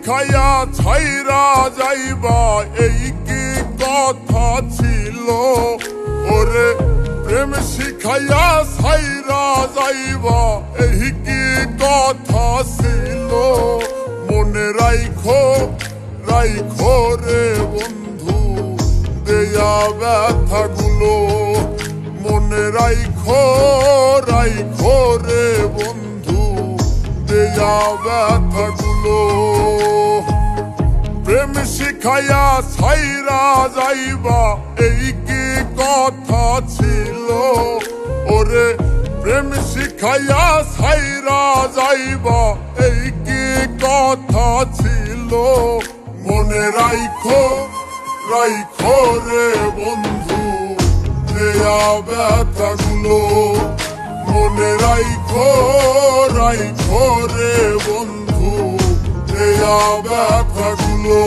শিখাইয়া ছাইরা যাইবা এই কি কথা ছিল ওরে প্রেম শিখাইয়া ছাইরা যাইবা এই কি কথা ছিল মনে রাইখো রাইখো রে বন্ধু দেয়া ব্যথাগুলো মনে রাইখো রাইখো রে বন্ধু দেয়া ব্যথাগুলো প্রেম শিখাইয়া ছাইরা যাইবা এই কি কথা ছিল ওরে প্রেম শিখাইয়া ছাইরা যাইবা এই কি কথা ছিল মনে রাইখো রাইখো রে বন্ধু দেয়া ব্যথাগুলো মনে রাইখো রাইখো রে বন্ধু দেয়া ব্যথাগুলো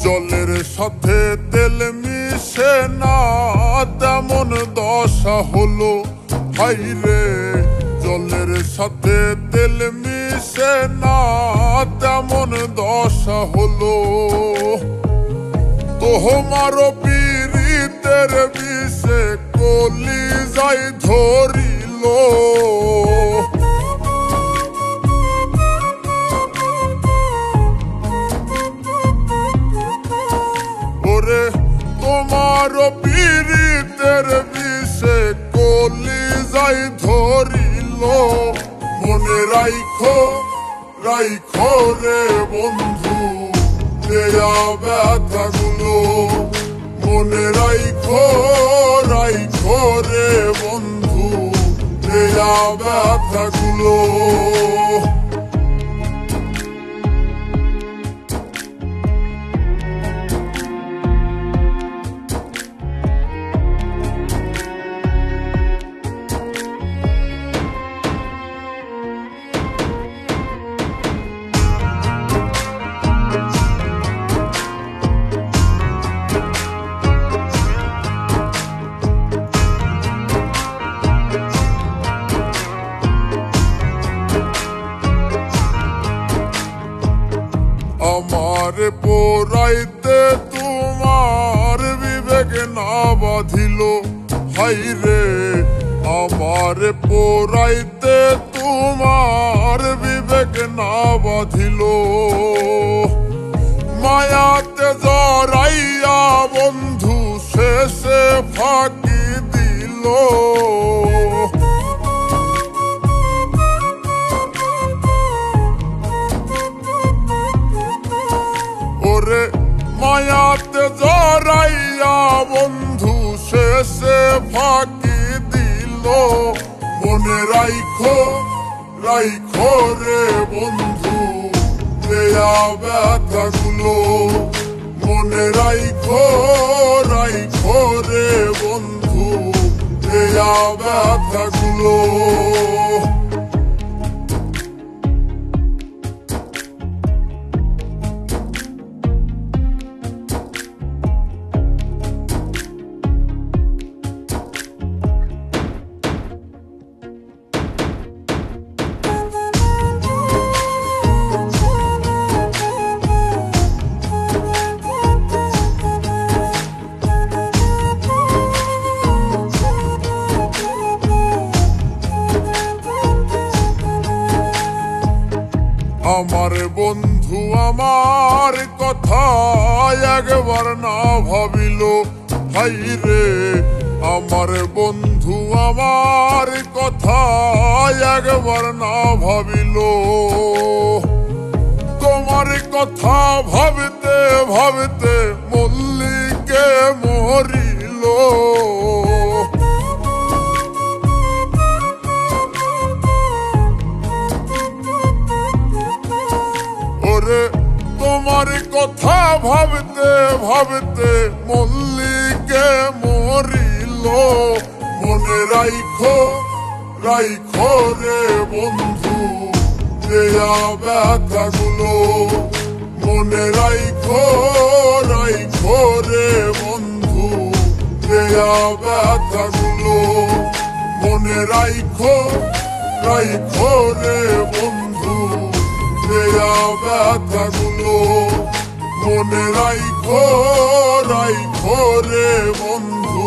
জলের সাথে তেল মিশে না তেমন দশা হলো হাইরে জলের সাথে তেল মিশে না তেমন দশা হলো তোমার পীড়িতের বিষে কলি যাই ধরিল তোমার পীড়িতের বিষে কলি যাই ধরিল মনে রাইখো রাইখো রে বন্ধু দেয়া ব্যথাগুলো মনে রাইখো রাইখো রে বন্ধু দেয়া ব্যথাগুলো আমার পোড়াইতে তোমার বিবেক না বাঁধিল হাইরে আমার পোড়াইতে তোমার বিবেক না বাঁধিল মায়াতে জড়াইয়া বন্ধু শেষে ফাঁকি দিল ওরে মায়াতে জড়াইয়া বন্ধু শেষে ফাঁকি দিল মনে রাইখো রাইখো রে বন্ধু দেয়া ব্যথাগুলো মনে রাইখো রাইখো রে বন্ধু দেয়া ব্যথাগুলো আমার বন্ধু আমার কথা একবার না ভাবিল হাইরে আমার বন্ধু আমার কথা একবার না ভাবিল তোমার কথা ভাবতে ভাবতে মল্লিকে মরিল ভাবতে ভাবতে মল্লিকে মরিল। মনে রাইখো রাইখো রে বন্ধু দেয়া ব্যথাগুলো, মনে রাইখো রাইখো রে বন্ধু দেয়া ব্যথাগুলো, মনে রাইখো রাইখো রে বন্ধু দেয়া ব্যথাগুলো, মনে রাইখো রাইখো রে বন্ধু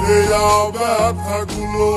দেয়া ব্যথাগুলো।